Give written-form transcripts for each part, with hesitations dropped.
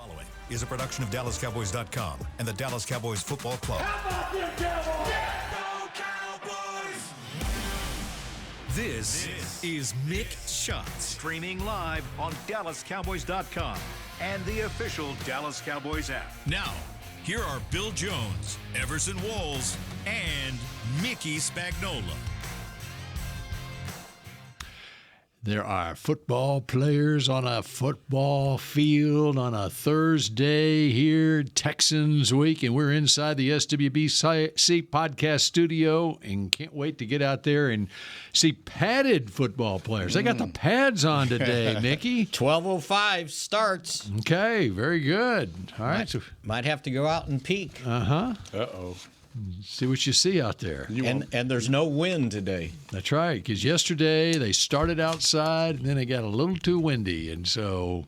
Following is a production of DallasCowboys.com and the Dallas Cowboys Football Club. How about them Cowboys? This is Mick Shots, streaming live on DallasCowboys.com and the official Dallas Cowboys app. Now, here are Bill Jones, Everson Walls, and Mickey Spagnola. There are football players on a football field on a Thursday here, Texans week, and we're inside the SWBC podcast studio and can't wait to get out there and see padded football players. They got the pads on today, Mickey. 12:05 starts. Okay, very good. All right. Might have to go out and peek. Uh-oh. See what you see out there. And there's no wind today. That's right, because yesterday they started outside and then it got a little too windy, and so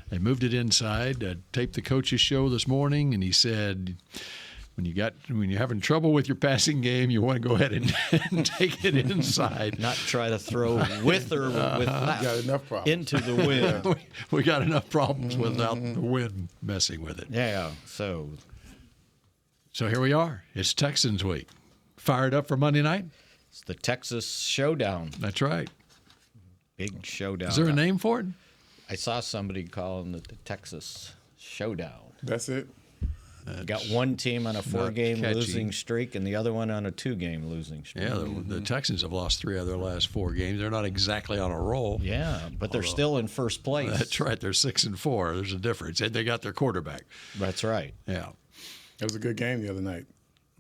they moved it inside. I taped the coach's show this morning, and he said, when you're having trouble with your passing game, you want to go ahead and take it inside. Not try to throw with or without Got enough problems. into the wind. We got enough problems without the wind messing with it. Yeah, So here we are. It's Texans week. Fired up for Monday night? it's the Texas Showdown. That's right. Big showdown. Is there a name for it? I saw somebody calling it the Texas Showdown. That's it. You got one team on a 4-game catchy. losing streak and the other one on a 2-game losing streak. Yeah, the Texans have lost 3 of their last 4 games. They're not exactly on a roll. Yeah, but they're still in first place. That's right. They're 6-4. There's a difference. And they got their quarterback. That's right. Yeah. It was a good game the other night.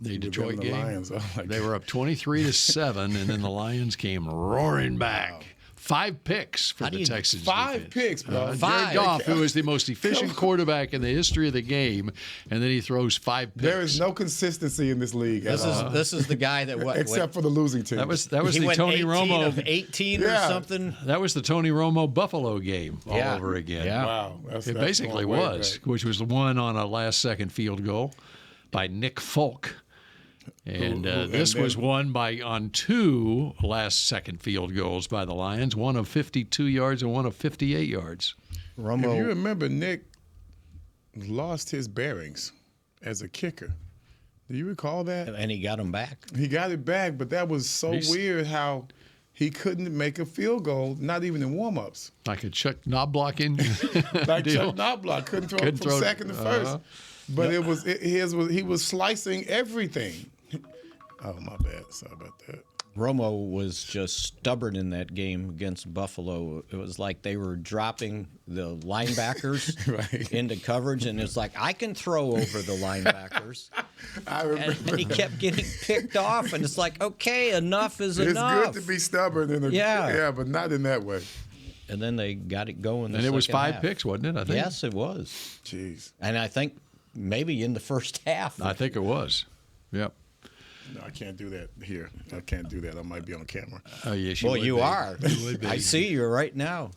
The With Detroit them, the game. Lions. Oh, my They God. were up 23-7, and then the Lions came roaring back. 5 picks for the Texans. 5 defense. picks, bro. Jared Goff, who is the most efficient quarterback in the history of the game, and then he throws 5 picks. There is no consistency in this league. This is the guy that except for the losing team. That was he the went Tony 18 Romo of 18 or Yeah. something. That was the Tony Romo Buffalo game all Yeah. over again. Yeah. Wow. It That's basically going way was, back. which was the one on a last-second field goal by Nick Folk. And this was won on 2 last-second field goals by the Lions, one of 52 yards and one of 58 yards. Romo. If you remember, Nick lost his bearings as a kicker. Do you recall that? And he got him back. He got it back, but that was so weird how he couldn't make a field goal, not even in warm-ups. Like a Chuck Knobloch in Like deal. Chuck Knobloch couldn't throw it from second to first. But he was slicing everything. Oh, my bad. Sorry about that. Romo was just stubborn in that game against Buffalo. It was like they were dropping the linebackers Right. into coverage, and it's like, I can throw over the linebackers. I remember. And he kept getting picked off, and it's like, okay, enough is It's enough. good to be stubborn Yeah. but not in that way. And then they got it going. And it was 5 half. picks, wasn't it? I think. Yes, it was. Jeez. And I think maybe in the first half. I think it was. Yep. No, I can't do that here. I can't do that. I might be on camera. Oh, yes, Well, would you be. are. You would be. I see you right now.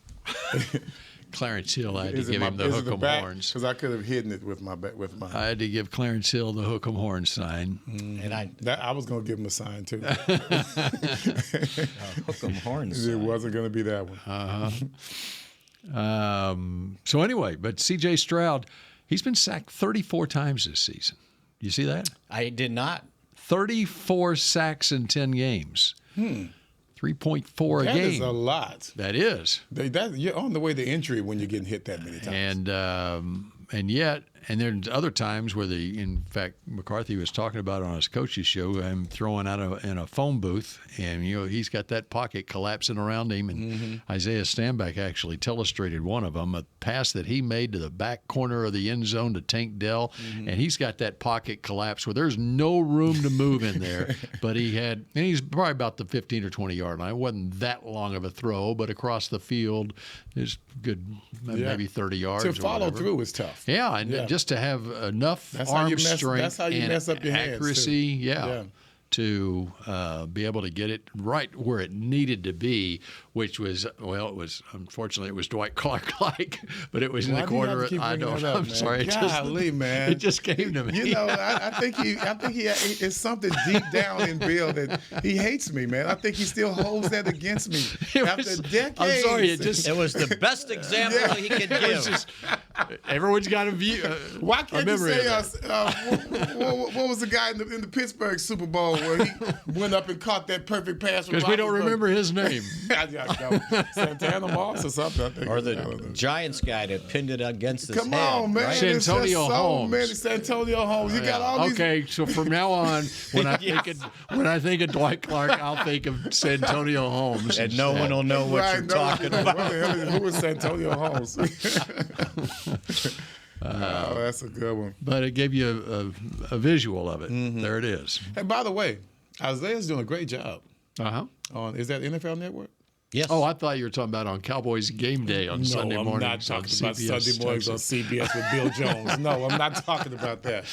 Clarence Hill, I had to Is it give my- him the is it hook 'em back? horns. Because I could have hidden it with my. I had to give Clarence Hill the hook 'em horn sign. And I I was going to give him a sign too. hook 'em horns. It wasn't going to be that one. So anyway, but C.J. Stroud, he's been sacked 34 times this season. You see that? I did not. 34 sacks in 10 games. 3.4 a That game. is a lot. That is. You're on the way to injury when you're getting hit that many times. And yet, and there's other times where in fact, McCarthy was talking about on his coach's show, him throwing out in a phone booth, and he's got that pocket collapsing around him. And Isaiah Stanback actually illustrated one of them, a pass that he made to the back corner of the end zone to Tank Dell, and he's got that pocket collapse where there's no room to move in there. But he's probably about the 15 or 20 yard line. It wasn't that long of a throw, but across the field is good, maybe 30 yards. To follow whatever. through is tough. Yeah, and just to have enough arm strength that's how you and mess up your hands, accuracy, too. to be able to get it right where it needed to be, which was, unfortunately, it was Dwight Clark-like, but it was in the corner. I don't know. I'm sorry. Golly, man. It just came to me. You know, I think he it's something deep down in Bill that he hates me, man. I think he still holds that against me after decades. I'm sorry. It was the best example he could give. Everyone's got a view. Why can't you say us? What was the guy in the Pittsburgh Super Bowl where he went up and caught that perfect pass? Because we don't remember his name. Santana Moss or something. I think. Or the Giants guy that pinned it against his head. Come on, man. Right? Santonio Holmes. Santonio Holmes. You got all these. Okay, so from now on, when I think of Dwight Clark, I'll think of Santonio Holmes. And no one will know what you're talking about. Who is Santonio Holmes? Oh, that's a good one. But it gave you a visual of it. Mm-hmm. There it is. And by the way, Isaiah's doing a great job. Uh-huh. Is that NFL Network? Yes. Oh, I thought you were talking about on Cowboys Game Day on Sunday morning. No, I'm not talking about Sunday mornings on CBS with Bill Jones. No, I'm not talking about that.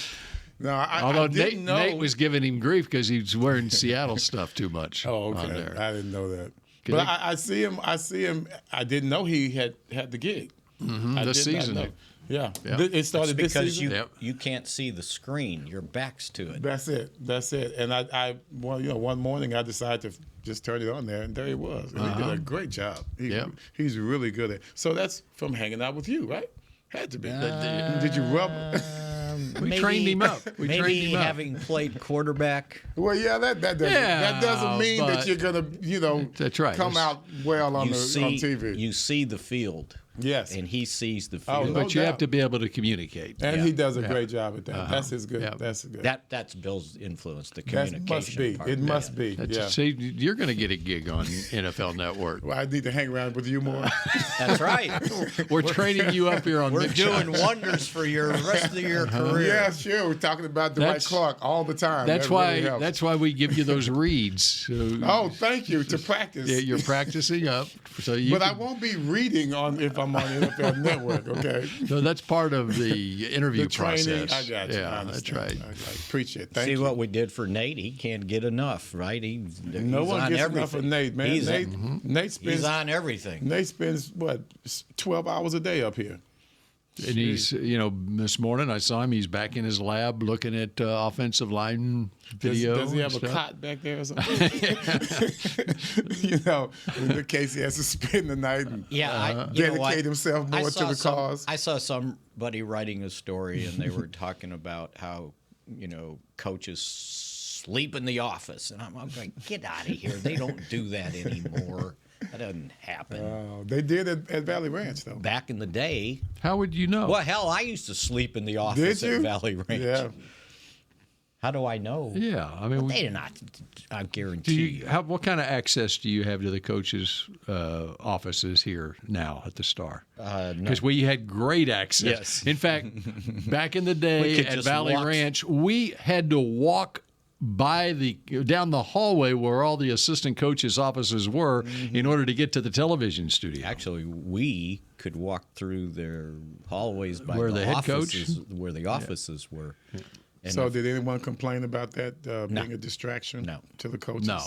No, Although I didn't know. Nate was giving him grief because he was wearing Seattle stuff too much. Oh, okay. On there. I didn't know that. But I see him. I didn't know he had the gig. Mm-hmm. This season. Yeah. It started this season. Because you can't see the screen. Your back's to it. That's it. And one morning I decided to just turn it on there, and there he was. And he did a great job. He's really good at it. So that's from hanging out with you, right? Had to be. Did you rub? We trained him up. Maybe having played quarterback. Well, that doesn't mean that you're gonna, that's right. come out well on TV. You see the field. Yes. And he sees the field. But you have to be able to communicate. And he does a great job at that. That's his good. That's good. That's Bill's influence, the communication part. It must be. See, you're going to get a gig on NFL Network. Well, I need to hang around with you more. That's right. We're training you up here on We're doing wonders for your rest of your career. Yeah, sure. We're talking about Dwight Clark all the time. That's why we give you those reads. So, thank you. To practice. Yeah, you're practicing up. But I won't be reading if I'm on NFL Network, okay? So that's part of the interview process. I got you. Yeah, that's right. I appreciate it. Thank you. See what we did for Nate? He can't get enough, right? No one gets enough of Nate, man. He's on everything. Nate spends, 12 hours a day up here. And he's, this morning I saw him. He's back in his lab looking at offensive line video. Does he have a cot back there or something? In case he has to spend the night and dedicate himself more to the cause. I saw somebody writing a story, and they were talking about how, coaches sleep in the office. And I'm like, get out of here. They don't do that anymore. That doesn't happen. They did at Valley Ranch, though. Back in the day. How would you know? Well, hell, I used to sleep in the office at Valley Ranch. Yeah. How do I know? Yeah, I mean, they did not. I guarantee you. What kind of access do you have to the coaches' offices here now at the Star? Because we had great access. Yes. In fact, back in the day at Valley Ranch, we had to walk down the hallway where all the assistant coaches' offices were in order to get to the television studio. Actually, we could walk through their hallways by where the head offices, coach? where the offices were. Yeah. So did anyone complain about that being a distraction to the coaches? No.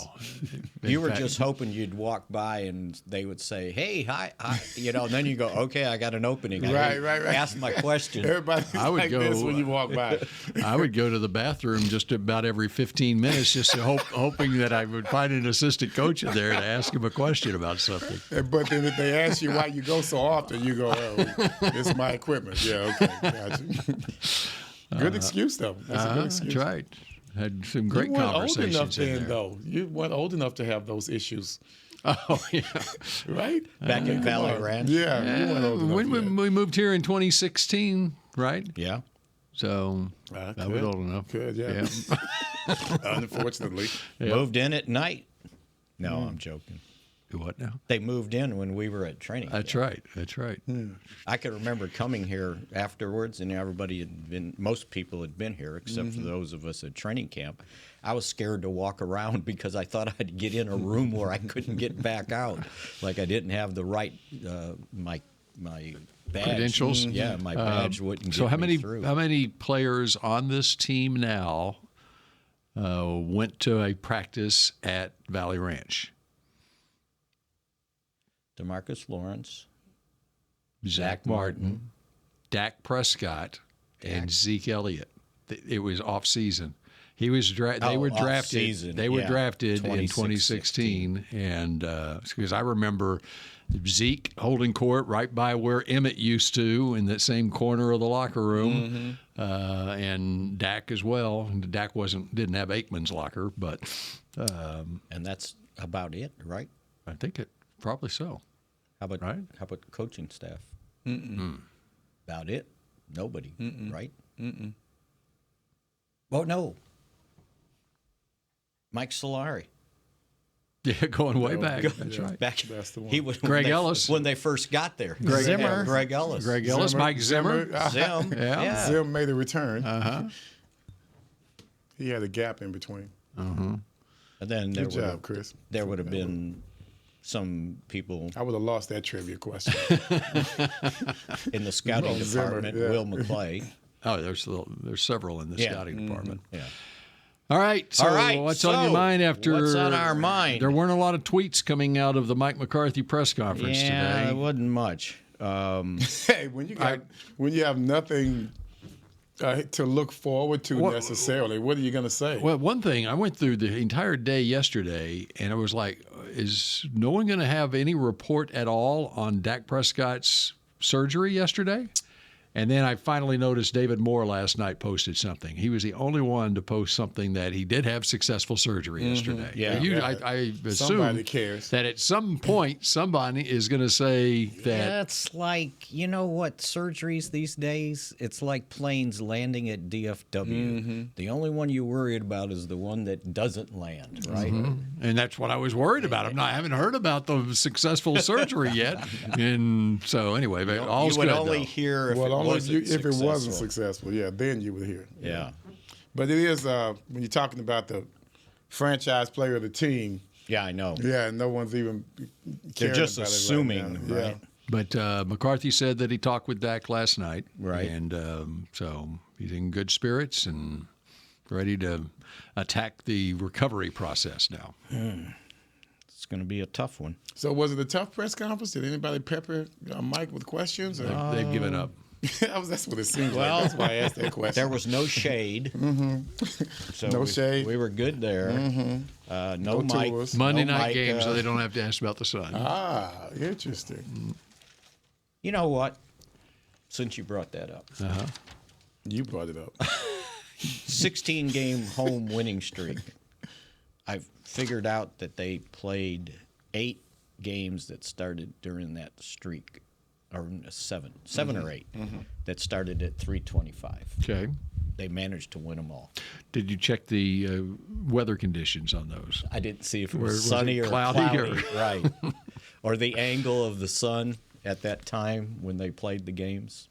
You were just hoping you'd walk by and they would say, hey, hi, and then you go, okay, I got an opening. Right. Ask my question. Everybody's like this when you walk by. I would go to the bathroom just about every 15 minutes just hoping that I would find an assistant coach in there to ask him a question about something. But then if they ask you why you go so often, you go, it's my equipment. Yeah, okay, gotcha. Good excuse, though. That's a good excuse. That's right. Had some great conversations old enough then, though. You weren't old enough to have those issues. Oh, yeah. Right? Back in Valley Ranch? Yeah, you weren't old enough we moved here in 2016, right? Yeah. So I was old enough. Could, yeah. Unfortunately. Yeah. Moved in at night. No, I'm joking. What now? They moved in when we were at training. That's right. I can remember coming here afterwards, and most people had been here, except for those of us at training camp. I was scared to walk around because I thought I'd get in a room where I couldn't get back out. Like I didn't have the right, my badge. Credentials? Yeah, my badge wouldn't so get me through. How many players on this team now went to a practice at Valley Ranch? DeMarcus Lawrence, Zach Martin, Dak Prescott, and Zeke Elliott. It was off season. He was they were drafted. Season. They were drafted in 2016. 2016, and because I remember Zeke holding court right by where Emmitt used to in that same corner of the locker room, and Dak as well. And Dak didn't have Aikman's locker, but and that's about it, right? I think it probably so. How about Right? How about the coaching staff? About it. Nobody, right? Oh no. Mike Solari. Yeah, going way back. That's right. That's the one. He was Greg Ellis. when they first got there. Zimmer. Greg Ellis. Greg Ellis, Mike Zimmer. Zim. Yeah. Zim made a return. He had a gap in between. And then Good job, Chris. there would have been some people I would have lost that trivia question. in the scouting Zimmer, department. yeah. Will McClay. Oh, there's several in the Yeah. scouting department. Yeah. All right. So All right, what's on your so mind after? what's on our mind? There weren't a lot of tweets coming out of the Mike McCarthy press conference Yeah, today. it wasn't much. Hey, when you have nothing to look forward to necessarily, what are you going to say? Well, one thing, I went through the entire day yesterday, and I was like, is no one going to have any report at all on Dak Prescott's surgery yesterday? And then I finally noticed David Moore last night posted something. He was the only one to post something that he did have successful surgery yesterday. Yeah. I assume Somebody cares. that at some point somebody is going to say that. That's like, you know what, surgeries these days, it's like planes landing at DFW. The only one you're worried about is the one that doesn't land, right? And that's what I was worried about. I haven't heard about the successful surgery yet. And so anyway, but all's You would good, only though. hear if Well, it wasn't if it wasn't successful. successful, then you would hear. Yeah. But it is when you're talking about the franchise player of the team. Yeah, I know. Yeah, no one's even. They're caring just about it assuming, now. right? But McCarthy said that he talked with Dak last night. Right. And so he's in good spirits and ready to attack the recovery process now. It's going to be a tough one. So was it a tough press conference? Did anybody pepper Mike with questions? Or? They've given up. That's what it seems like. That's why I asked that question. There was no shade. So No shade. We were good there. No No Mike. tours. Monday no night Mike, game, so they don't have to ask about the sun. Interesting. You know what? Since you brought that up, You brought it up. 16-game home winning streak. I've figured out that they played 8 games that started during that streak, or seven or 8 that started at 325. Okay. They managed to win them all. Did you check the weather conditions on those? I didn't see if it Was was it sunny or cloudy cloudy, right? Or the angle of the sun at that time when they played the games.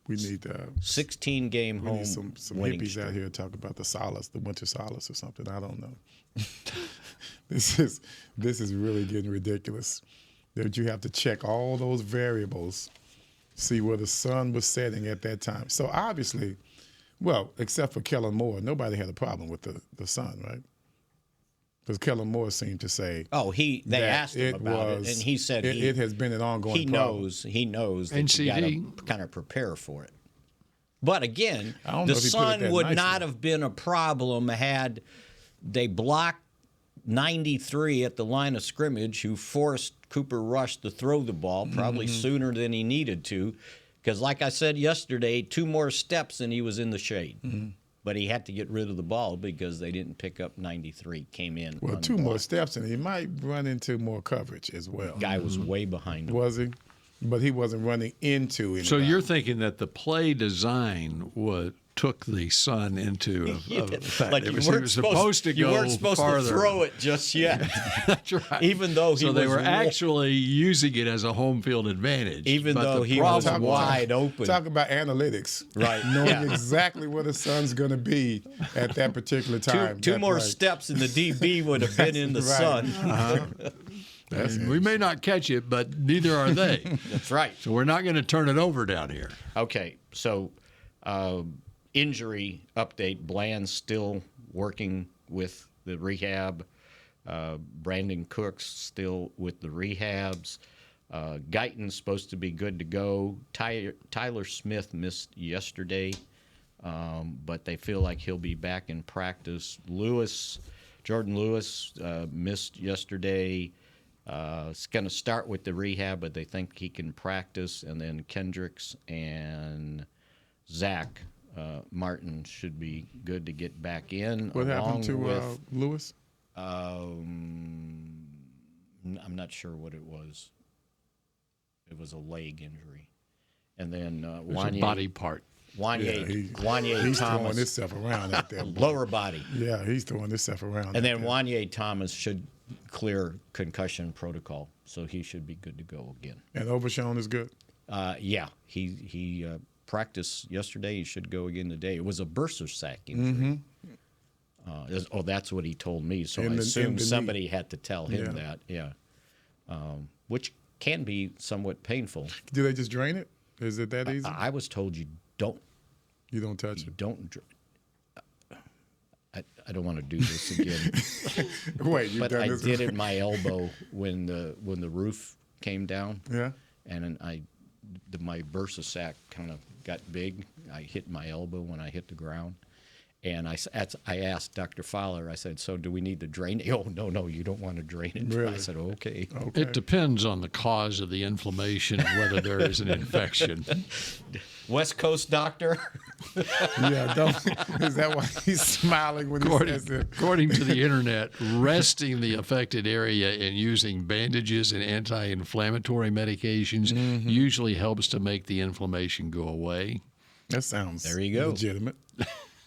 We need 16-game we home need some winning hippies streak. out here to talk about the solace, the winter solace or something. I don't know. This is really getting ridiculous. That you have to check all those variables, see where the sun was setting at that time. So obviously, well, except for Kellen Moore, nobody had a problem with the sun, right? Because Kellen Moore seemed to say, Oh, they that asked him about it, and he said it has been an ongoing he problem. knows that you got to NCD. kind of prepare for it. But again, I don't know the if he put it sun that would nicely. not have been a problem had they blocked 93 at the line of scrimmage, who forced Cooper Rush to throw the ball probably sooner than he needed to. Because like I said yesterday, 2 more steps and he was in the shade. But he had to get rid of the ball because they didn't pick up 93, came in. Well, 2 more steps, and he might run into more coverage as well. Guy was way behind him. Was he? But he wasn't running into anybody. So you're thinking that the play design took the sun into a fact. Like He you was weren't supposed to go you weren't supposed farther. to throw it just yet. That's right. Even though he so they was were actually using it as a home field advantage. Even But though the he was problem wide open. Talk about analytics. Right. Knowing Yeah. exactly where the sun's going to be at that particular time. Two That's more right. steps and the DB would have been in the Right. sun. we may not catch it, but neither are they. That's right. So we're not going to turn it over down here. Okay, so injury update. Bland's still working with the rehab. Brandon Cooks still with the rehabs. Guyton's supposed to be good to go. Tyler Smith missed yesterday but they feel like he'll be back in practice. Jordan Lewis missed yesterday. It's going to start with the rehab, but they think he can practice. And then Kendricks and Zach Martin should be good to get back in. What happened to Lewis? I'm not sure what it was. It was a leg injury. And then Wanye, body part. Wanye he's Thomas. throwing himself around out there. Lower body. Yeah, he's throwing himself around. And then Wanye Thomas should clear concussion protocol, so he should be good to go again. And Overshown is good? Yeah, he practiced yesterday. He should go again today. It was a bursa sac injury. That's what he told me. So I assume somebody had to tell him that. Yeah, which can be somewhat painful. Do they just drain it? Is it that easy? I was told you don't. You don't touch it. Don't. I don't want to do this again. Wait, but I did it my elbow when the roof came down. Yeah. And my bursa sac kind of got big. I hit my elbow when I hit the ground. And I asked Dr. Fowler, I said, so do we need to drain it? Oh, no, you don't want to drain it. Really? I said, okay. It depends on the cause of the inflammation and whether there is an infection. West Coast doctor? Yeah, is that why he's smiling when he says it? According to the internet, resting the affected area and using bandages and anti-inflammatory medications usually helps to make the inflammation go away. That sounds there you go. Legitimate.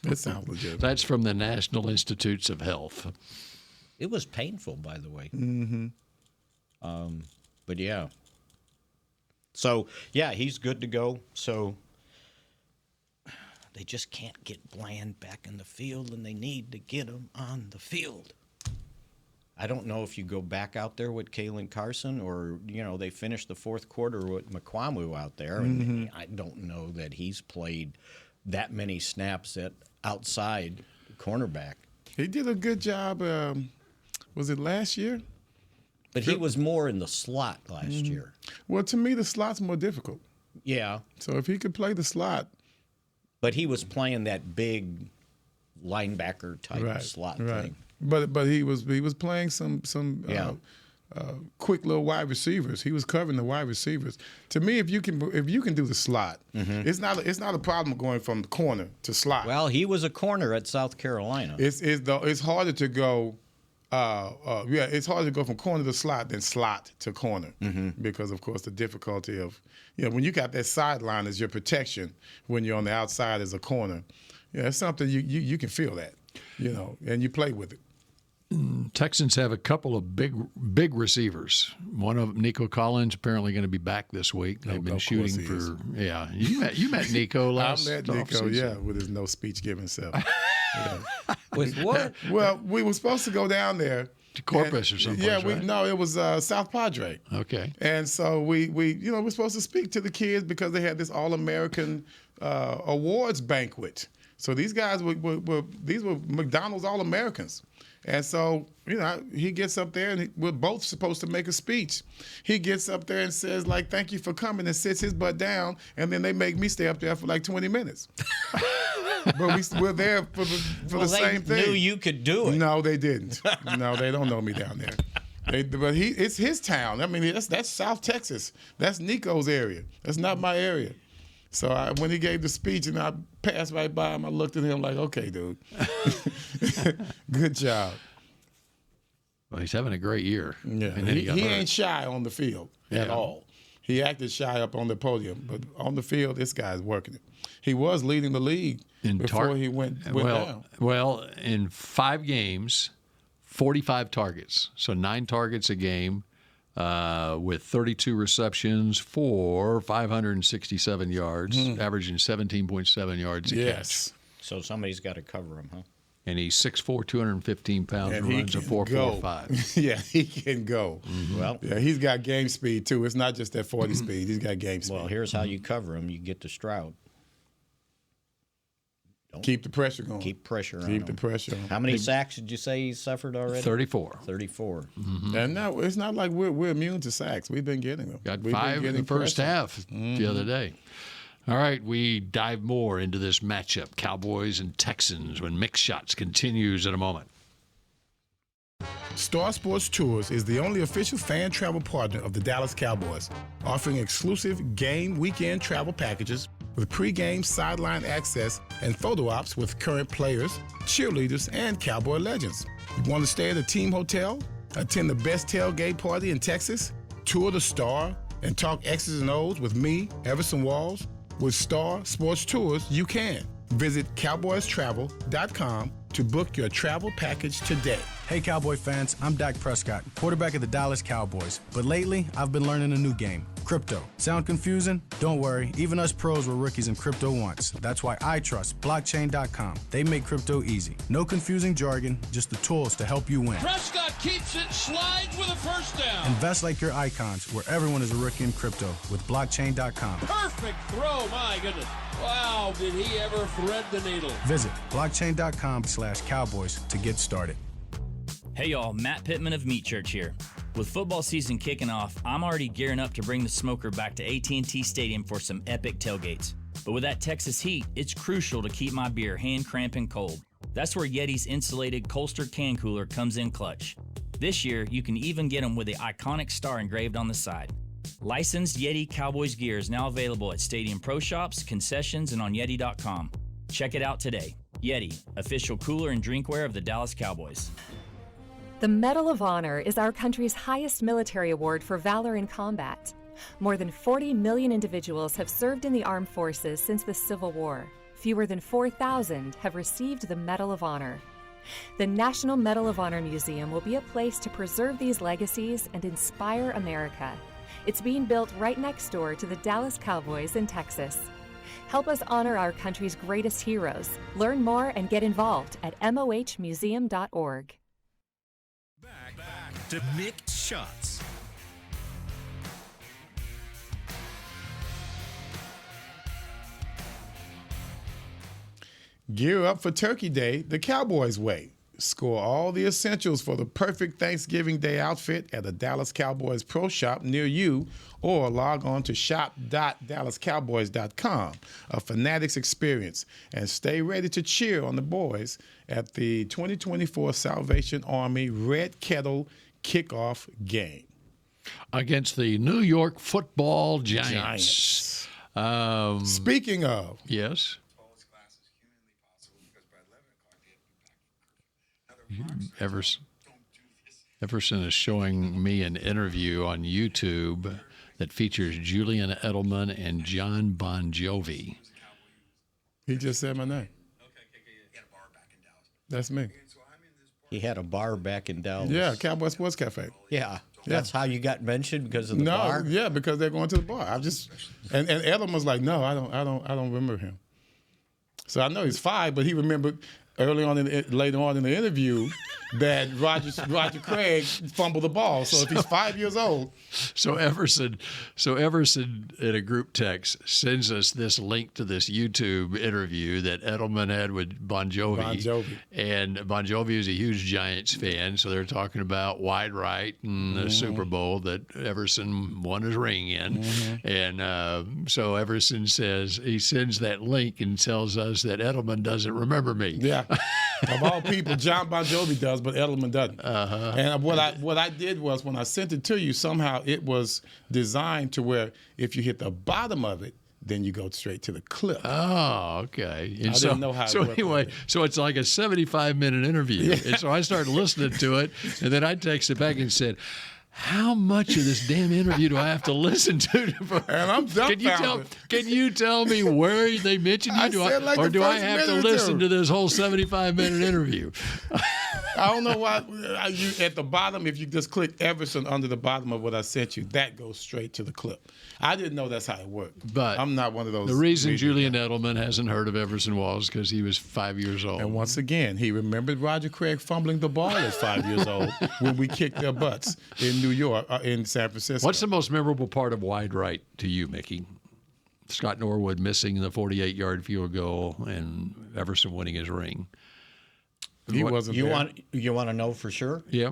That sounds legitimate. That's from the National Institutes of Health. It was painful, by the way. But yeah. So, yeah, he's good to go. So they just can't get Bland back in the field, and they need to get him on the field. I don't know if you go back out there with Kalen Carson or, they finished the fourth quarter with McQuamu out there. And I don't know that he's played that many snaps at outside cornerback. He did a good job. Was it last year? But he was more in the slot last year. Well, to me, the slot's more difficult. Yeah. So if he could play the slot. But he was playing that big linebacker type slot thing. But he was playing some quick little wide receivers. He was covering the wide receivers. To me, if you can do the slot, it's not a problem going from the corner to slot. Well, he was a corner at South Carolina. It's harder to go. It's harder to go from corner to slot than slot to corner because, of course, the difficulty of when you got that sideline as your protection when you're on the outside as a corner. Yeah, it's something you can feel that, and you play with it. Texans have a couple of big receivers. One of Nico Collins apparently going to be back this week. They've been shooting for You met Nico last. I met Nico, with his no speech giving self. With what? Well, we were supposed to go down there to Corpus or something. Yeah, it was South Padre. Okay. And so we we're supposed to speak to the kids because they had this All-American awards banquet. So these guys were McDonald's All-Americans. And so, he gets up there, and we're both supposed to make a speech. He gets up there and says, thank you for coming, and sits his butt down, and then they make me stay up there for 20 minutes. But we're there for the same thing. They knew you could do it. No, they didn't. No, they don't know me down there. But it's his town. I mean, that's South Texas. That's Nico's area. That's not my area. So when he gave the speech and I passed right by him, I looked at him like, okay, dude. Good job. Well, he's having a great year. Yeah. And he ain't shy on the field at all. He acted shy up on the podium, but on the field, this guy's working it. He was leading the league before he went down. Well, in 5 games, 45 targets. So 9 targets a game. With 32 receptions for 567 yards, averaging 17.7 yards a catch. So somebody's got to cover him, huh? And he's 6'4", 215 pounds, and runs a 4.45. Yeah, he can go. Well, he's got game speed, too. It's not just that 40 speed. He's got game speed. Well, here's how you cover him. You get to Stroud. Keep the pressure going. Keep pressure on him. Keep the pressure on him. How many sacks did you say he suffered already? 34. 34. And now it's not like we're immune to sacks. We've been getting them. Got 5 in the first half the other day. All right, we dive more into this matchup, Cowboys and Texans, when Mick Shots continues in a moment. Star Sports Tours is the only official fan travel partner of the Dallas Cowboys, offering exclusive game weekend travel packages with pre-game sideline access and photo ops with current players, cheerleaders, and Cowboy legends. You want to stay at a team hotel, attend the best tailgate party in Texas, tour the Star, and talk X's and O's with me, Everson Walls? With Star Sports Tours, you can. Visit cowboystravel.com to book your travel package today. Hey Cowboy fans, I'm Dak Prescott, quarterback of the Dallas Cowboys. But lately, I've been learning a new game, crypto. Sound confusing? Don't worry, even us pros were rookies in crypto once. That's why I trust blockchain.com. They make crypto easy. No confusing jargon, just the tools to help you win. Prescott keeps it, slides with a first down. Invest like your icons, where everyone is a rookie in crypto with blockchain.com. Perfect throw, my goodness. Wow, did he ever thread the needle. Visit blockchain.com/Cowboys to get started. Hey y'all, Matt Pittman of Meat Church here. With football season kicking off, I'm already gearing up to bring the smoker back to AT&T Stadium for some epic tailgates. But with that Texas heat, it's crucial to keep my beer hand cramping cold. That's where Yeti's insulated Colster can cooler comes in clutch. This year, you can even get them with the iconic star engraved on the side. Licensed Yeti Cowboys gear is now available at Stadium Pro Shops, concessions, and on Yeti.com. Check it out today. Yeti, official cooler and drinkware of the Dallas Cowboys. The Medal of Honor is our country's highest military award for valor in combat. More than 40 million individuals have served in the armed forces since the Civil War. Fewer than 4,000 have received the Medal of Honor. The National Medal of Honor Museum will be a place to preserve these legacies and inspire America. It's being built right next door to the Dallas Cowboys in Texas. Help us honor our country's greatest heroes. Learn more and get involved at mohmuseum.org. Back to Mick Shots. Gear up for Turkey Day the Cowboys way. Score all the essentials for the perfect Thanksgiving Day outfit at a Dallas Cowboys Pro Shop near you, or log on to shop.dallascowboys.com. A Fanatics experience, and stay ready to cheer on the boys at the 2024 Salvation Army Red Kettle kickoff game against the New York Football Giants. Speaking of, yes. Everson is showing me an interview on YouTube that features Julian Edelman and John Bon Jovi. He just said my name. That's me. He had a bar back in Dallas. Yeah, Cowboy Sports Cafe. Yeah. That's how you got mentioned, because of the bar? Yeah, because they're going to the bar. and Edelman was like, no, I don't remember him. So I know he's 5, but he remembered later on in the interview that Roger Craig fumbled the ball. So if he's 5 years old. So Everson in a group text sends us this link to this YouTube interview that Edelman had with Bon Jovi. And Bon Jovi is a huge Giants fan, so they're talking about wide right and the Super Bowl that Everson won his ring in. And so Everson says, he sends that link and tells us that Edelman doesn't remember me. Yeah. Of all people, John Bon Jovi does, but Edelman doesn't. And what I did was, when I sent it to you, somehow it was designed to where if you hit the bottom of it, then you go straight to the clip. Oh, okay. And I didn't know how it worked. Anyway, so it's like a 75-minute interview. Yeah. And so I started listening to it, and then I texted back and said, how much of this damn interview do I have to listen to? And I'm dumbfounded. Can you tell me where they mentioned you? Or do I have to listen to this whole 75-minute interview? I don't know why. At the bottom, if you just click Everson under the bottom of what I sent you, that goes straight to the clip. I didn't know that's how it worked. But I'm not one of those. The reason Julian Edelman hasn't heard of Everson Walls because he was 5 years old. And once again, he remembered Roger Craig fumbling the ball at 5 years old when we kicked their butts in New York, in San Francisco. What's the most memorable part of wide right to you, Mickey? Scott Norwood missing the 48-yard field goal and Everson winning his ring. He wasn't there. You want to know for sure? Yeah.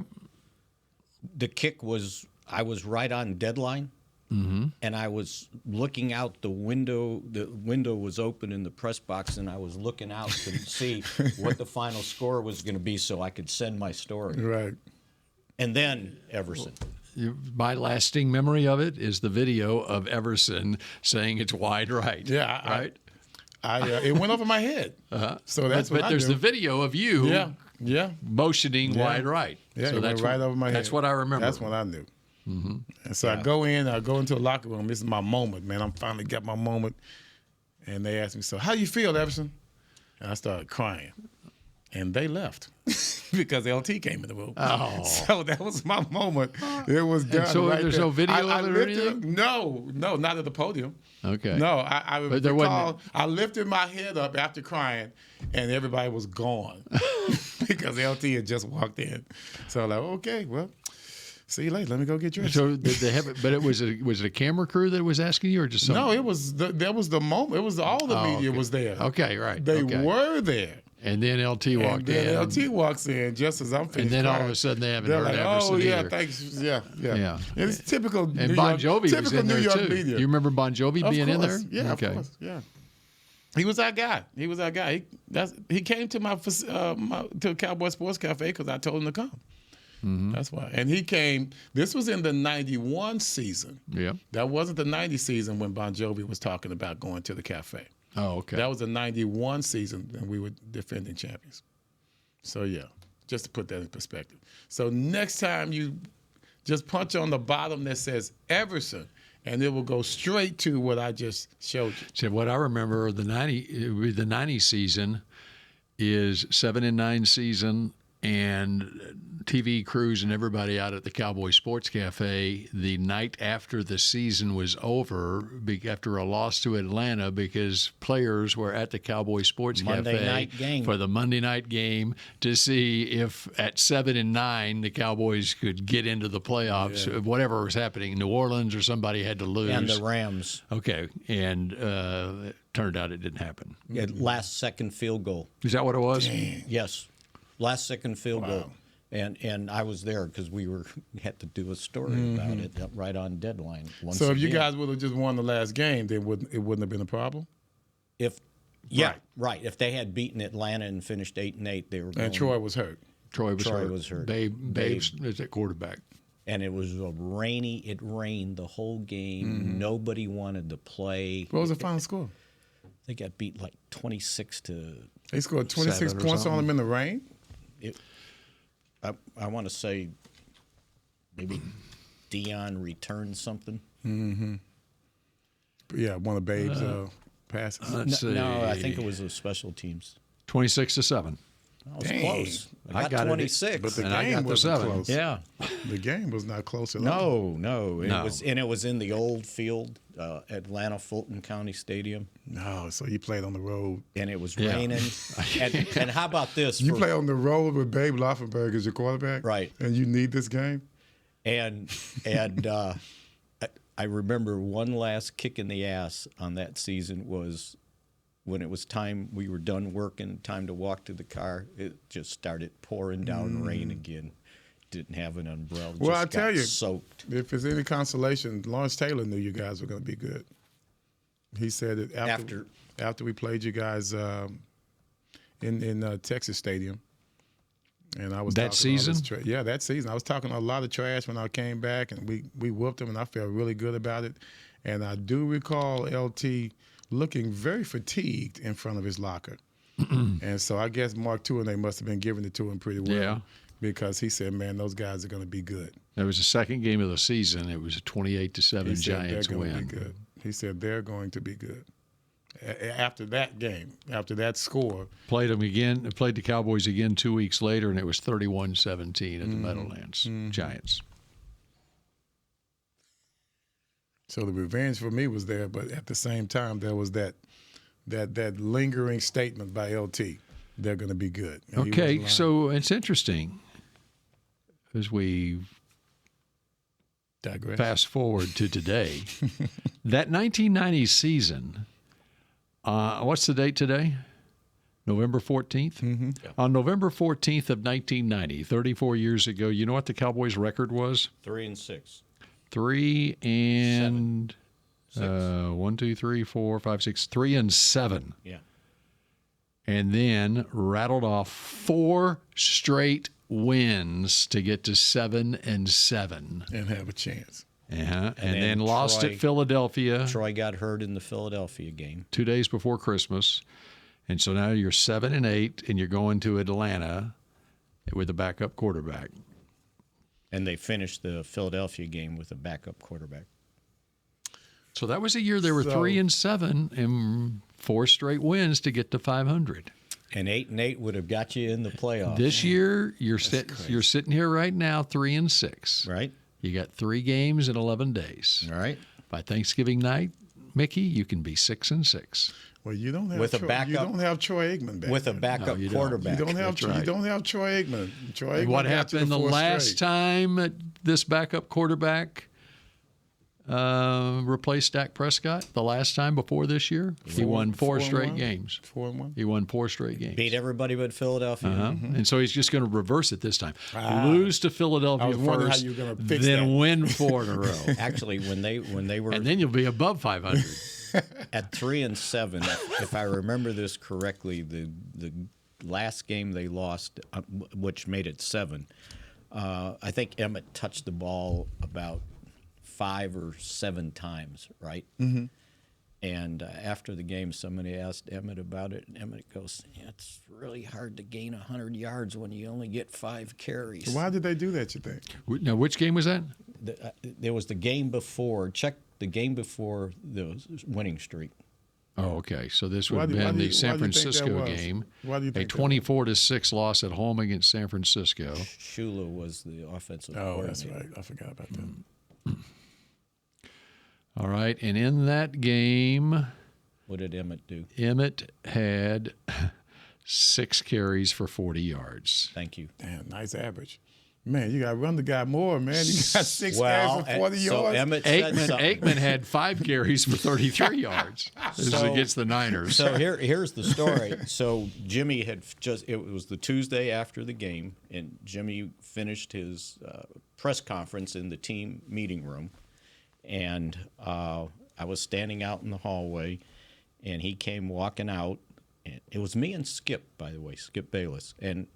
The kick was, I was right on deadline. and I was looking out the window. The window was open in the press box, and I was looking out to see what the final score was going to be so I could send my story. Right. And then Everson. My lasting memory of it is the video of Everson saying it's wide right. Yeah. Right? It went over my head. So that's what I there's knew. the video of you motioning Yeah. wide right. Yeah, so it that's went right over my head. That's what I remember. That's what I knew. And so I go into a locker room. This is my moment, man. I'm finally got my moment. And they asked me, so how you feel, Everson? And I started crying. And they left because LT came in the room. Oh. So that was my moment. It was done. And so right there's there. no video I of it or lifted anything? No, not at the podium. Okay. No, I But there recall wasn't- I lifted my head up after crying, and everybody was gone because LT had just walked in. So I'm like, okay, well, see you later. Let me go get dressed. So did they have it? But was it a camera crew that was asking you, or just some? No, it was that was the moment. It was all the media was there. Okay, right. They okay. were there. And then LT walked and then in. LT walks in just as I'm finished. And then all crying. of a sudden they haven't They're heard like, Everson oh yeah, either. thanks, yeah. Yeah. It's typical. And New Bon York, Jovi was typical in New there York too. media. Do you remember Bon Jovi Of being in there? course. Yeah, okay. of course. Yeah. He was our guy. He came to my to Cowboy Sports Cafe because I told him to come. That's why. And he came. This was in the '91 season. Yeah. That wasn't the '90 season when Bon Jovi was talking about going to the cafe. Oh, okay. That was the '91 season, and we were defending champions. So yeah, just to put that in perspective. So next time you just punch on the bottom that says Everson, and it will go straight to what I just showed you. So what I remember the '90 season is 7-9 season, and TV crews and everybody out at the Cowboy Sports Cafe the night after the season was over, after a loss to Atlanta, because players were at the Cowboy Sports Monday Cafe night game. for the Monday night game to see if at 7-9 the Cowboys could get into the playoffs, whatever was happening. New Orleans or somebody had to lose. And the Rams. Okay, and it turned out it didn't happen. Last second field goal. Is that what it was? Yes. Last second field goal. And I was there because we had to do a story about it right on deadline. So if you guys would have just won the last game, then it wouldn't have been a problem? Right. If they had beaten Atlanta and finished 8-8, they were going. And Troy was hurt. Troy Troy hurt. was hurt. Babe is at quarterback. And it was it rained the whole game. Nobody wanted to play. What was the final score? They got beat like 26 to. They scored 26 7 or points on something. them in the rain? I want to say maybe Dion returned something. Yeah, one of Babe's passes. Let's see. No, I think it was the special teams. 26-7. That was Dang. close. I I got got it. 26. But the And I got game the wasn't 7. close. Yeah. The game was not close at all. No. No. It was in the old field, Atlanta Fulton County Stadium, No, so you played on the road. and it was Yeah. raining. And how about this? You play on the road with Babe Laufenberg as your quarterback? Right. And you need this game? And I remember one last kick in the ass on that season was when it was time, we were done working, time to walk to the car. It just started pouring down rain again. Didn't have an umbrella. Well, just I tell got you, soaked. if it's any consolation, Lawrence Taylor knew you guys were going to be good. He said it after we played you guys in Texas Stadium. And I was That talking all this season? yeah, that season. I was talking a lot of trash when I came back, and we whooped them, and I felt really good about it. And I do recall LT looking very fatigued in front of his locker. And so I guess Mark Tuinei must have been giving it to him pretty well. Yeah. Because he said, man, those guys are going to be good. It was the second game of the season. It was a 28-7 He said Giants they're going to win. be good. He said they're going to be good. After that game, after that score. Played the Cowboys again 2 weeks later, and it was 31-17 at the Meadowlands Giants. So the revenge for me was there, but at the same time, there was that lingering statement by LT. They're going to be good. And Okay, so it's interesting as we digress. fast forward to today. That 1990 season, what's the date today? November 14th? Mm-hmm. Yeah. On November 14th of 1990, 34 years ago, you know what the Cowboys' record was? 3-6. 3 and 1, 2, 3, 4, 5, 6, 3 and 7. Yeah. And then rattled off 4 straight wins to get to 7 and 7. And have a chance. And then lost at Philadelphia. Troy got hurt in the Philadelphia game 2 days before Christmas. And so now you're 7 and 8, and you're going to Atlanta with a backup quarterback. And they finished the Philadelphia game with a backup quarterback. So that was a year they were 3 and 7 and 4 straight wins to get to 500. And 8 and 8 would have got you in the playoffs. This year you're sitting here right now 3 and 6. Right. You got 3 games in 11 days. All right. By Thanksgiving night, Mickey, you can be 6 and 6. Well, you don't have with Troy, a backup. You don't have Troy Aikman back with a there. backup you quarterback. You don't have. That's right. You don't have Troy Aikman. Troy Aikman What got you happened to the 4 last straight. time that this backup quarterback replaced Dak Prescott? The last time before this year, he won 4 straight games. 4-1. He won 4 straight games. Beat everybody but Philadelphia. And so he's just going to reverse it this time. Lose to Philadelphia I was wondering how first, you were gonna fix then that. win 4 in a row. Actually, when they were And then you'll be above 500. at 3 and 7, if I remember this correctly, the last game they lost, which made it 7, I think Emmitt touched the ball about 5 or 7 times, right? Mm-hmm. And after the game, somebody asked Emmitt about it, and Emmitt goes, yeah, it's really hard to gain 100 yards when you only get 5 carries. Why did they do that, you think? Now, which game was that? There was the game before, check the game before the winning streak. Oh, okay. So this would Why have do- why been do the you- San why do you think that Francisco was? game. Why do you A think that was? 24-6 loss at home against San Francisco. Shula was the offensive Oh, coordinator. that's right. I forgot about that. All right. And in that game, What did Emmitt do? Emmitt had 6 carries for 40 yards. Thank you. Damn, nice average. Man, you got to run the guy more, man. You got 6 Well, carries for 40 so yards. Emmitt said something. Aikman had 5 carries for 33 yards. This is So- against the Niners. So here's the story. So Jimmy had it was the Tuesday after the game, and Jimmy finished his press conference in the team meeting room, and I was standing out in the hallway, and he came walking out. And it was me and Skip, by the way, Skip Bayless, and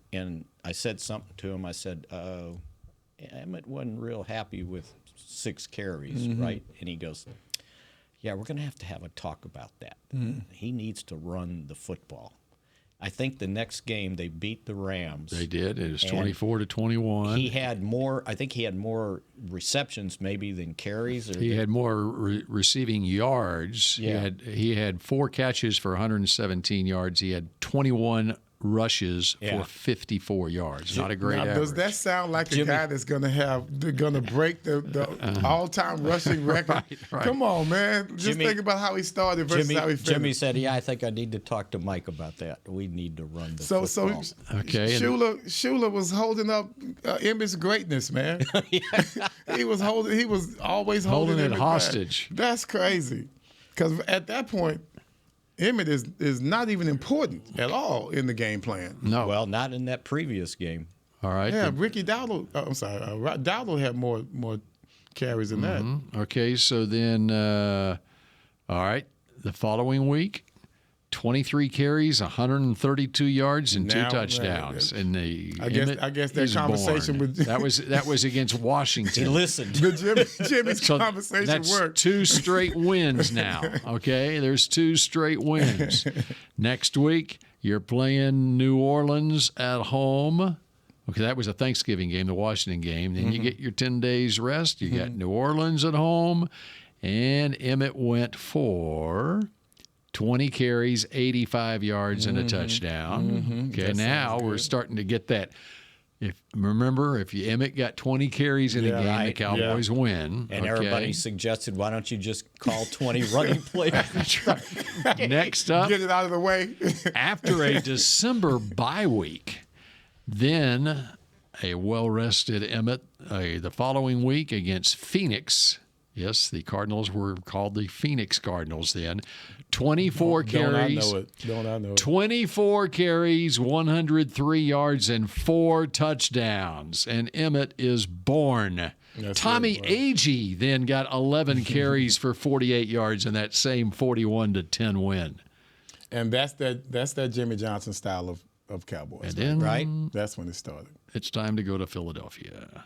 I said something to him. I said, Emmitt wasn't real happy with 6 carries, right? And he goes, yeah, we're going to have a talk about that. He needs to run the football. I think the next game they beat the Rams. They did. It was And 24-21. He had more. I think he had more receptions maybe than carries. Or He had more receiving yards. Yeah. He had 4 catches for 117 yards. He had 21 rushes Yeah. for 54 yards. Not a great now, average. does that sound like Jimmy- a guy that's going to break the all-time rushing record? Right. Come on, man. Just Jimmy- think about how he started versus how he finished. Jimmy said, yeah, I think I need to talk to Mike about that. We need to run the So football. Okay, and- Shula was holding up Emmitt's greatness, man. He was always holding Holding it Emmitt back. hostage. That's crazy. Because at that point, Emmitt is not even important at all in the game plan. No. Well, not in that previous game. All right. Yeah, Ricky Dowdle. I'm sorry, Dowdle had more carries than that. Okay, so then, all right, the following week, 23 carries, 132 yards, and 2 Now, touchdowns. And the I guess that is conversation born. with- that was against He Washington. listened. Jimmy's So conversation that's worked. 2 straight wins now. Okay, there's 2 straight wins. Next week, you're playing New Orleans at home. Okay, that was a Thanksgiving game, the Washington game. Then you get your 10 days rest. You got New Orleans at home, and Emmitt went for 20 carries, 85 yards, and a touchdown. Okay, now we're starting to get that. If Emmitt got 20 carries in a game, the right, Cowboys win. And okay? everybody suggested, why don't you just call 20 running plays? Next up, Get it out of the way. after a December bye week, then a well-rested Emmitt the following week against Phoenix. Yes, the Cardinals were called the Phoenix Cardinals then. 24 carries. Don't I know it? 24 carries, 103 yards, and 4 touchdowns. And Emmitt is born. Tommy Agee then got 11 carries for 48 yards in that same 41-10 win. And that's that Jimmy Johnson style of Cowboys. And then, right? That's when it started. It's time to go to Philadelphia.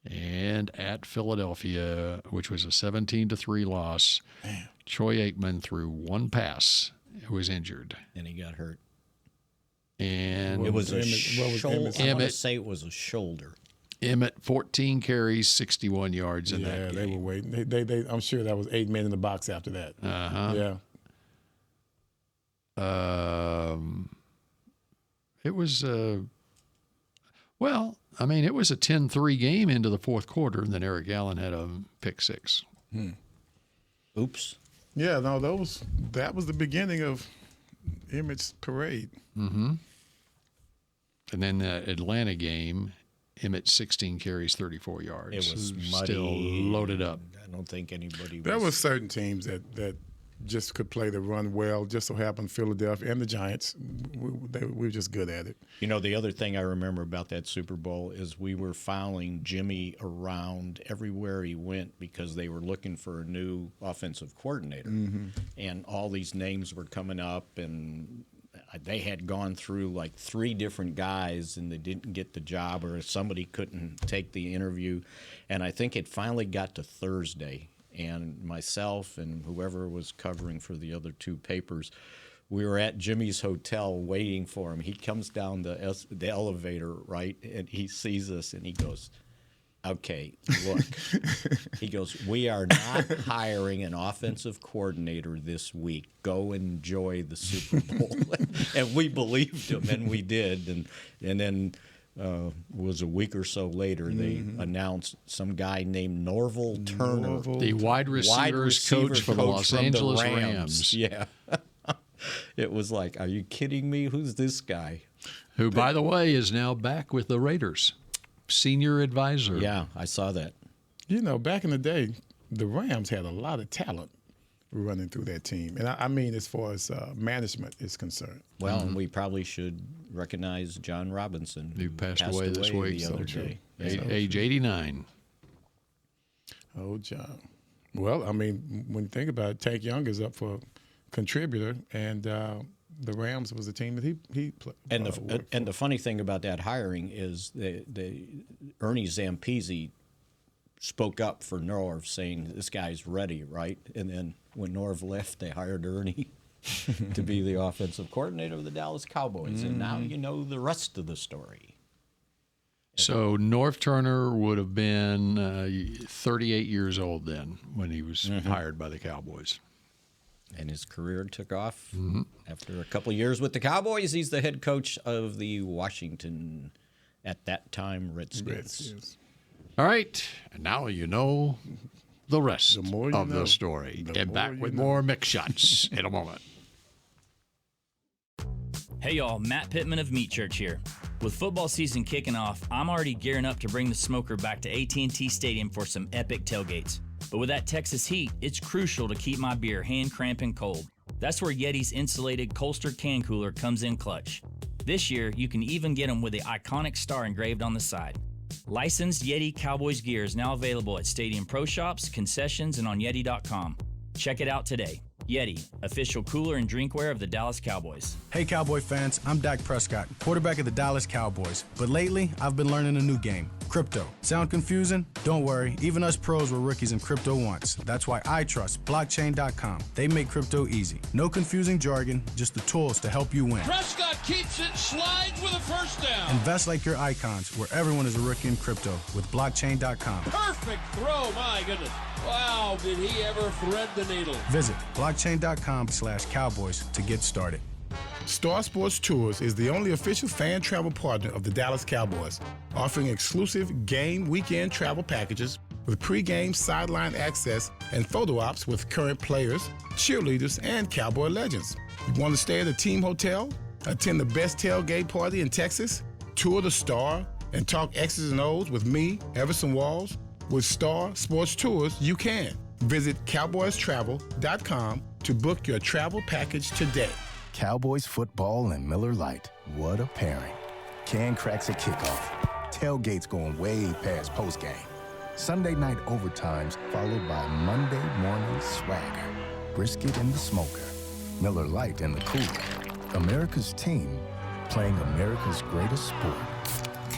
And at Philadelphia, which was a 17-3 loss, Troy Aikman threw one pass. It was injured. And he got hurt. And it was a shoulder. I want to say it was a shoulder. Emmitt, 14 carries, 61 yards in that game. Yeah, they were waiting. They I'm sure that was 8 men in the box after that. Uh-huh. Yeah. It was, it was a 10-3 game into the fourth quarter, and then Eric Allen had a pick six. Oops. Yeah, no, that was the beginning of Emmitt's parade. Mm-hmm. And then the Atlanta game, Emmitt 16 carries, 34 yards. It was muddy. Still loaded up. I don't think anybody. There were certain teams that just could play the run well. Just so happened Philadelphia and the Giants, we were just good at it. You know, the other thing I remember about that Super Bowl is we were following Jimmy around everywhere he went because they were looking for a new offensive coordinator. Mm-hmm. And all these names were coming up, and they had gone through like 3 different guys, and they didn't get the job, or somebody couldn't take the interview. And I think it finally got to Thursday, and myself and whoever was covering for the other 2 papers, we were at Jimmy's hotel waiting for him. He comes down the elevator, right, and he sees us, and he goes, okay, look. He goes, we are not hiring an offensive coordinator this week. Go enjoy the Super Bowl. And we believed him, and we did. And then was a week or so later, they announced some guy named Norvell Turner. The wide receivers coach for the Los Angeles Rams. Yeah. It was like, are you kidding me? Who's this guy? Who, by the way, is now back with the Raiders. Senior advisor. Yeah, I saw that. You know, back in the day, the Rams had a lot of talent running through that team. And I mean as far as management is concerned. Well, and we probably should recognize John Robinson, who passed away this week. The other day. Age 89. Oh, John. Well, I mean, when you think about it, Tank Young is up for contributor, and the Rams was the team that he played. And the funny thing about that hiring is Ernie Zampese spoke up for Norv, saying this guy's ready, right? And then when Norv left, they hired Ernie to be the offensive coordinator of the Dallas Cowboys, and now you know the rest of the story. So Norv Turner would have been 38 years old then when he was hired by the Cowboys. And his career took off. After a couple of years with the Cowboys, he's the head coach of the Washington, at that time, Redskins. All right. And now you know the rest of the story. Get back with more Mick Shots in a moment. Hey y'all, Matt Pittman of Meat Church here. With football season kicking off, I'm already gearing up to bring the smoker back to AT&T Stadium for some epic tailgates. But with that Texas heat, it's crucial to keep my beer hand cramping cold. That's where Yeti's insulated Colster can cooler comes in clutch. This year, you can even get them with the iconic star engraved on the side. Licensed Yeti Cowboys gear is now available at Stadium Pro Shops, concessions, and on Yeti.com. Check it out today. Yeti, official cooler and drinkware of the Dallas Cowboys. Hey Cowboy fans, I'm Dak Prescott, quarterback of the Dallas Cowboys. But lately, I've been learning a new game, crypto. Sound confusing? Don't worry, even us pros were rookies in crypto once. That's why I trust blockchain.com. They make crypto easy. No confusing jargon, just the tools to help you win. Prescott keeps it, slides with a first down. Invest like your icons, where everyone is a rookie in crypto with blockchain.com. Perfect throw, my goodness. Wow, did he ever thread the needle. Visit blockchain.com/Cowboys to get started. Star Sports Tours is the only official fan travel partner of the Dallas Cowboys, offering exclusive game weekend travel packages with pre-game sideline access and photo ops with current players, cheerleaders, and Cowboy legends. You want to stay at a team hotel, attend the best tailgate party in Texas, tour the Star, and talk X's and O's with me, Everson Walls? With Star Sports Tours, you can. Visit cowboystravel.com to book your travel package today. Cowboys football and Miller Lite. What a pairing. Can cracks at kickoff. Tailgates going way past postgame. Sunday night overtimes followed by Monday morning swagger. Brisket in the smoker, Miller Lite in the cooler. America's team playing America's greatest sport.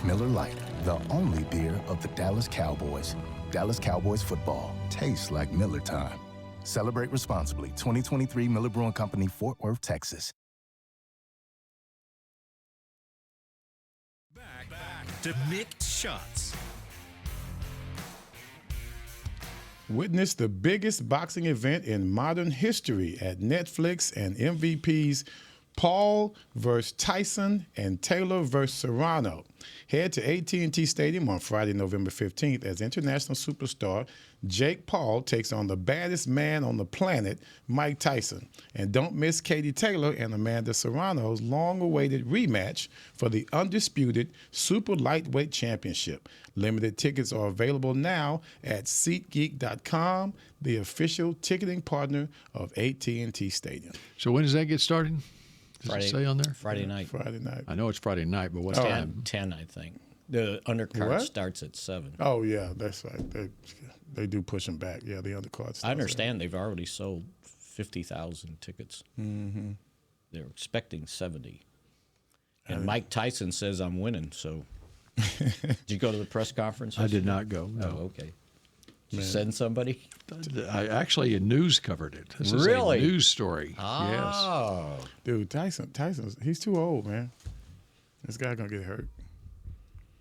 Miller Lite, the only beer of the Dallas Cowboys. Dallas Cowboys football tastes like Miller time. Celebrate responsibly. 2023 Miller Brewing Company, Fort Worth, Texas. Back to Mick Shots. Witness the biggest boxing event in modern history at Netflix and MVP's Paul vs. Tyson and Taylor vs. Serrano. Head to AT&T Stadium on Friday, November 15th as international superstar Jake Paul takes on the baddest man on the planet, Mike Tyson. And don't miss Katie Taylor and Amanda Serrano's long-awaited rematch for the undisputed Super Lightweight Championship. Limited tickets are available now at SeatGeek.com, the official ticketing partner of AT&T Stadium. So when does that get started? Does it say on there? Friday night. Friday night. I know it's Friday night, but what time? 10, I think. The undercard starts at 7. Oh, yeah, that's right. They do push them back. Yeah, the undercard starts. I understand they've already sold 50,000 tickets. Mm-hmm. They're expecting 70. And Mike Tyson says I'm winning, so. Did you go to the press conference? I did not go. No. Oh, okay. Did you send somebody? Actually, a news covered it. This Really? is a news story. Oh. Yes. Dude, Tyson's he's too old, man. This guy gonna get hurt.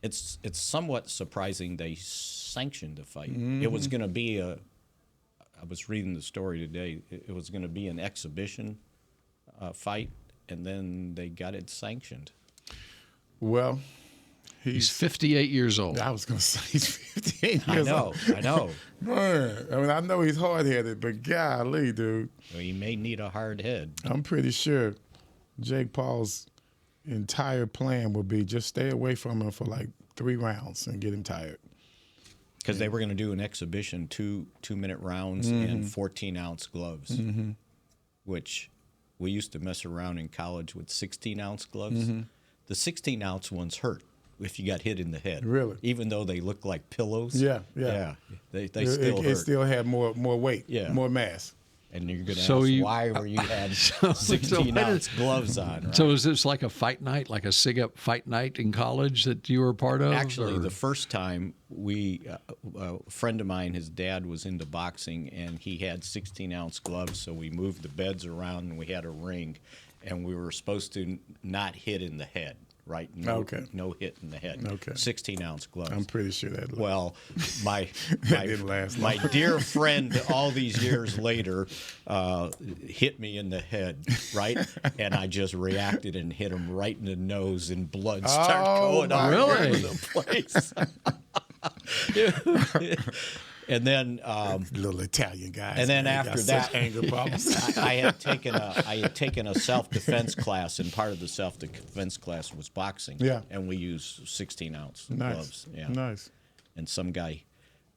It's somewhat surprising they sanctioned the fight. It was going to be I was reading the story today. It was going to be an exhibition fight, and then they got it sanctioned. Well, he's 58 years old. I was going to say he's 58 years old. I know. Man, I mean, I know he's hard-headed, but golly, dude. Well, he may need a hard head. I'm pretty sure Jake Paul's entire plan would be just stay away from him for like 3 rounds and get him tired. Because they were going to do an exhibition, 2-minute rounds and 14-ounce gloves, which we used to mess around in college with 16-ounce gloves. The 16-ounce ones hurt if you got hit in the head. Really? Even though they look like pillows. Yeah. They still hurt. It still had more weight, more mass. And you're going to ask why were you had 16-ounce gloves on, right? So is this like a fight night, like a SIG-Up fight night in college that you were a part of? Actually, the first time a friend of mine, his dad was into boxing, and he had 16-ounce gloves, so we moved the beds around, and we had a ring, and we were supposed to not hit in the head. Right? No hit in the head. Okay. 16-ounce gloves. I'm pretty sure that. Well, my didn't last long. My dear friend, all these years later, hit me in the head, right? And I just reacted and hit him right in the nose, and blood started going all over the place. And then little Italian guys. And then after that, anger problems. I had taken a self-defense class, and part of the self-defense class was boxing. Yeah. And we used 16-ounce Nice. gloves. Yeah. Nice. And some guy,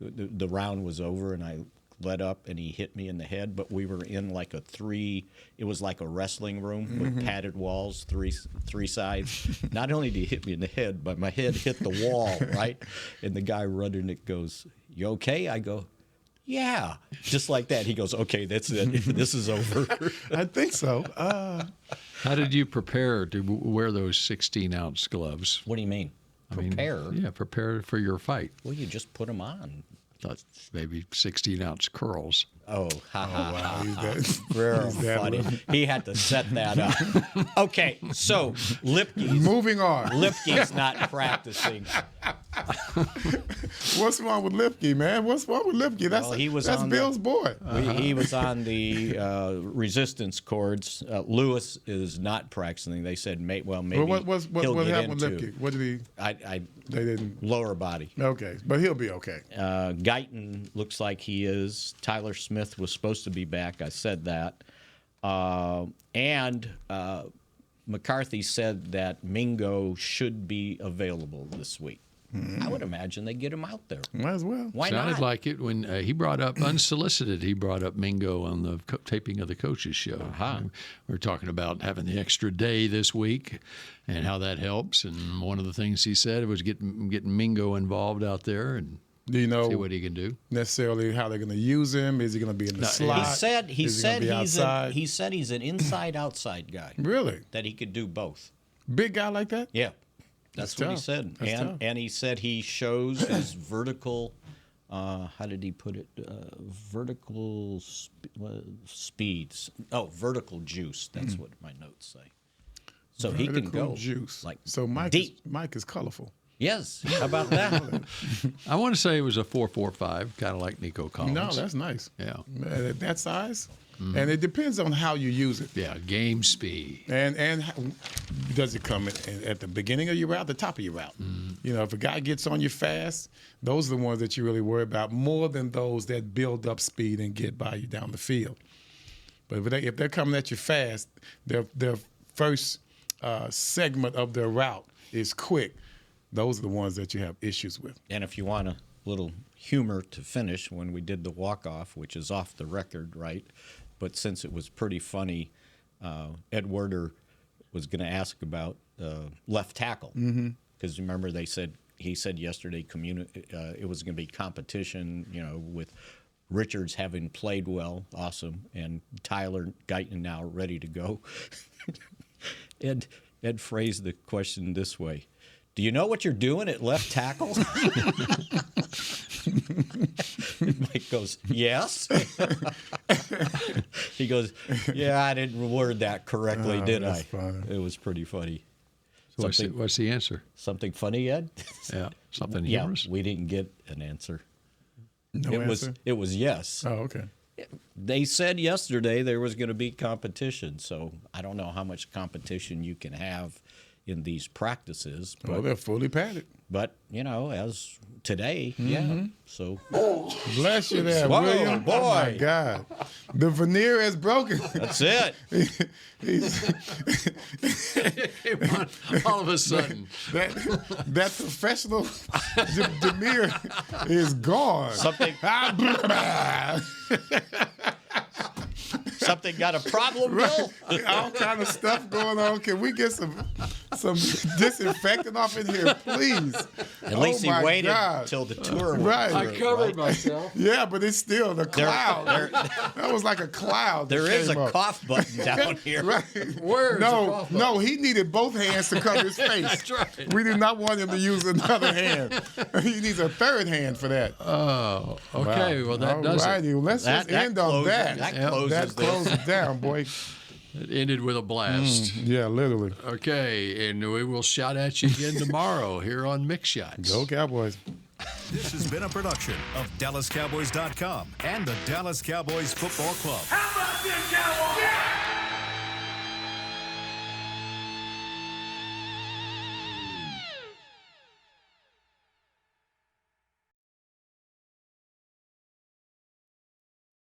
the round was over, and I let up, and he hit me in the head. But we were in like it was like a wrestling room with padded walls, three sides. Not only did he hit me in the head, but my head hit the wall, right? And the guy running it goes, "You okay?" I go, "Yeah." Just like that. He goes, "Okay, that's it. This is over." I think so. How did you prepare to wear those 16-ounce gloves? What do you mean? Prepare? Prepare for your fight. Well, you just put them on. I thought maybe 16-ounce curls. Oh, wow. He's Real funny. He had to set that up. Okay, so Lipke's. Moving on. Lipke's not practicing. What's wrong with Lipke, man? What's wrong with Lipke? That's Bill's boy. He was on the resistance cords. Lewis is not practicing. They said, maybe what he'll happened get with into. Lipke? What did he? They didn't. Lower body. Okay, but he'll be okay. Guyton looks like he is. Tyler Smith was supposed to be back. I said that. And McCarthy said that Mingo should be available this week. I would imagine they get him out there. Might as well. Why Sounded not? like it when he brought up, unsolicited, he brought up Mingo on the taping of the Coaches Show. We were talking about having the extra day this week and how that helps. And one of the things he said was getting Mingo involved out there. And Do you know see what he can do? Necessarily how they're going to use him? Is he going to be in the slot? He said outside? He said he's an inside-outside guy. Really? That he could do both. Big guy like that? Yeah, that's what he said. And he said he shows his vertical. How did he put it? Vertical speeds. Oh, vertical juice. That's what my notes say. So vertical he can go juice. like so Mike deep. Mike is colorful. Yes. How about that? I want to say it was a 4.45, kind of like Nico Collins. No, that's nice. Yeah. At that size. Mm-hmm. And it depends on how you use it. Yeah, game speed. And does it come at the beginning of your route, the top of your route? Mm-hmm. You know, if a guy gets on you fast, those are the ones that you really worry about more than those that build up speed and get by you down the field. But if they're coming at you fast, their first segment of their route is quick. Those are the ones that you have issues with. And if you want a little humor to finish, when we did the walk-off, which is off the record, right? But since it was pretty funny, Ed Werder was going to ask about left tackle. Because remember he said yesterday it was going to be competition, with Richards having played well, awesome, and Tyler Guyton now ready to go. Ed phrased the question this way. Do you know what you're doing at left tackle? Mike goes, yes. He goes, yeah, I didn't word that correctly, did I? Funny. It was pretty funny. So what's the answer? Something funny, Ed? Yeah, something humorous? Yeah, we didn't get an answer. No answer? It was yes. Oh, okay. They said yesterday there was going to be competition, so I don't know how much competition you can have in these practices. But they're fully padded. But, as today, yeah. So bless you there, Whoa, William. boy. Oh, my God. The veneer is broken. That's it. All of a sudden. That professional demeanor is gone. Something got a problem, Bill? All kind of stuff going on. Can we get some disinfectant off in here, please? At least he waited until the tour was right. I covered myself. Yeah, but it's still the cloud. That was like a cloud. There is a cough button down here. Right. Where is the cough button? No, he needed both hands to cover his face. That's right. We did not want him to use another hand. He needs a third hand for that. Oh, okay. Wow. Well, that does it. Let's just end on that. That closes it down, boy. It ended with a blast. Yeah, literally. Okay, and we will shout at you again tomorrow here on Mick Shots. Go Cowboys. This has been a production of DallasCowboys.com and the Dallas Cowboys Football Club. How about this, Cowboys? Yeah!